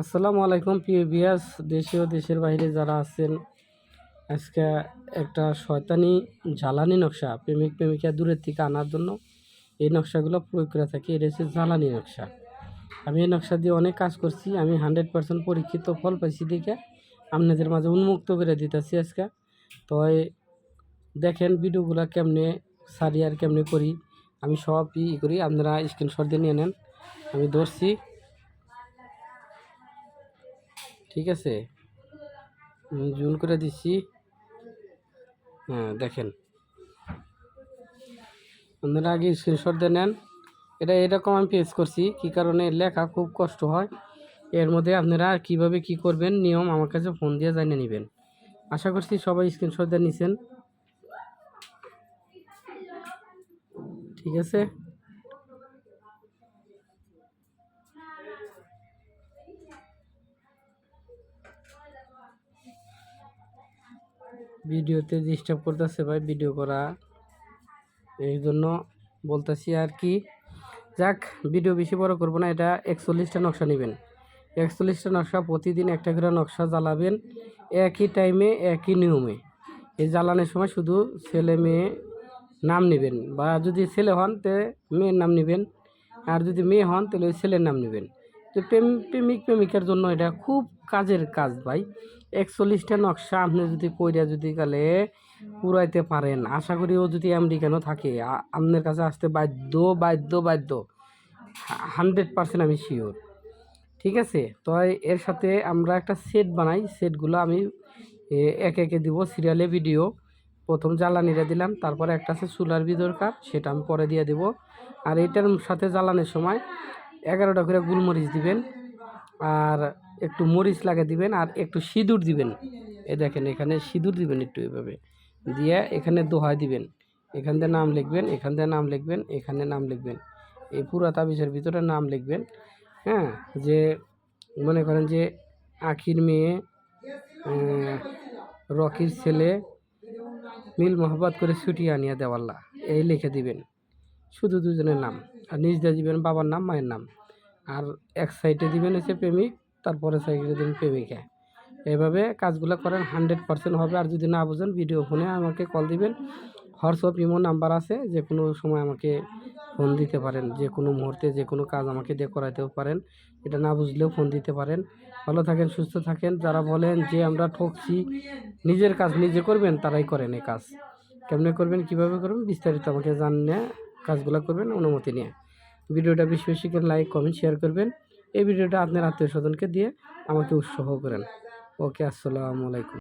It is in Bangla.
আসসালামু আলাইকুম প্রিয় ভিউয়ার্স, দেশে ও দেশের বাইরে যারা আছেন, আজকে একটা শয়তানি জ্বালানি নকশা প্রেমিক প্রেমিকা দূরের থেকে আনার জন্য এই নকশাগুলো প্রয়োগ করে থাকি। এটা হচ্ছে জ্বালানি নকশা। আমি এই নকশা দিয়ে অনেক কাজ করছি, আমি 100% পরীক্ষিত ফল পাইছি দেখে আপনাদের মাঝে উন্মুক্ত করে দিতেছি আজকে। তো দেখেন ভিডিওগুলো কেমনে সারি আর কেমনে করি, আমি সব করি, আপনারা স্ক্রিনশট দিয়ে নিয়ে নেন। আমি ধরছি, ঠিক আছে, জুম করে দিচ্ছি। হ্যাঁ দেখেন, আপনারা আগে স্ক্রিনশট দিয়ে নেন। এটা এরকম আমি পেজ করছি, কী কারণে লেখা খুব কষ্ট হয়। এর মধ্যে আপনারা কিভাবে কি করবেন নিয়ম আমার কাছে ফোন দিয়ে জানিয়ে নেবেন। আশা করছি সবাই স্ক্রিনশট দিয়ে নিছেন, ঠিক আছে। ভিডিওতে ডিস্টার্ব করতেছে ভাই, ভিডিও করা, এই জন্য বলতেছি আর কি। যাক, ভিডিও বেশি বড় করব না। এটা 41টা নকশা নেবেন। 41টা নকশা, প্রতিদিন একটা করে নকশা জ্বালাবেন, একই টাইমে একই নিয়মে। এই জ্বালানোর সময় শুধু ছেলে মেয়ে নাম নেবেন, বা যদি ছেলে হন তে মেয়ের নাম নেবেন, আর যদি মেয়ে হন তাহলে ওই ছেলের নাম নেবেন। তো প্রেমিক প্রেমিকার জন্য এটা খুব কাজের কাজ ভাই। 41টা নকশা আপনি যদি কইরা যদি কালে পুরাইতে পারেন, আশা করি ও যদি আমেরিকানও থাকে আপনার কাছে আসতে বাধ্য বাধ্য বাধ্য 100% আমি শিওর, ঠিক আছে। তো এর সাথে আমরা একটা সেট বানাই, সেটগুলো আমি একে একে দিব সিরিয়ালে ভিডিও। প্রথম জ্বালানিটা দিলাম, তারপরে একটা আছে চুলার দরকার, সেটা আমি পরে দিয়ে দেব। আর এটার সাথে জ্বালানোর সময় 11টা করে গোলমরিচ দিবেন, আর একটু মরিচ লাগে দিবেন, আর একটু সিঁদুর দিবেন। এ দেখেন, এখানে সিঁদুর দিবেন একটু, এভাবে দিয়ে এখানে দোহাই দিবেন। এখান দিয়ে নাম লিখবেন, এখান দিয়ে নাম লিখবেন, এখানে নাম লিখবেন, এই পুরা তাবিজের ভিতরে নাম লিখবেন। হ্যাঁ, যে মনে করেন যে আখির মেয়ে, রকির ছেলে, মিল মোহাম্মত করে ছুটিয়ে আনিয়া দেওয়াল্লা, এই লিখে দিবেন। শুধু দুজনের নাম, আর নিজ দিয়ে দিবেন বাবার নাম, মায়ের নাম। আর এক সাইডে দিবেন হচ্ছে প্রেমিক, তারপরে সাইডে দিবেন প্রেমিকা। এইভাবে কাজগুলো করেন, 100% হবে। আর যদি না বুঝেন ভিডিও ফোনে আমাকে কল দিবেন, হোয়াটসঅ্যাপ ইমো নাম্বার আছে, যে কোনো সময় আমাকে ফোন দিতে পারেন, যে কোনো মুহূর্তে যে কোনো কাজ আমাকে দিয়ে করাইতেও পারেন। এটা না বুঝলেও ফোন দিতে পারেন। ভালো থাকেন, সুস্থ থাকেন। যারা বলেন যে আমরা ঠকছি, নিজের কাজ নিজে করবেন, তারাই করেন। এই কাজ কেমনে করবেন, কিভাবে করবেন, বিস্তারিত আমাকে জানিয়ে কাজগুলো করবেন অনুমতি নিয়ে। ভিডিওটা বেশি বেশি করে লাইক কমেন্ট শেয়ার করবেন। এই ভিডিওটা আপনার আত্মীয় স্বজনকে দিয়ে আমাকে উৎসাহ করেন। ওকে, আসসালামু আলাইকুম।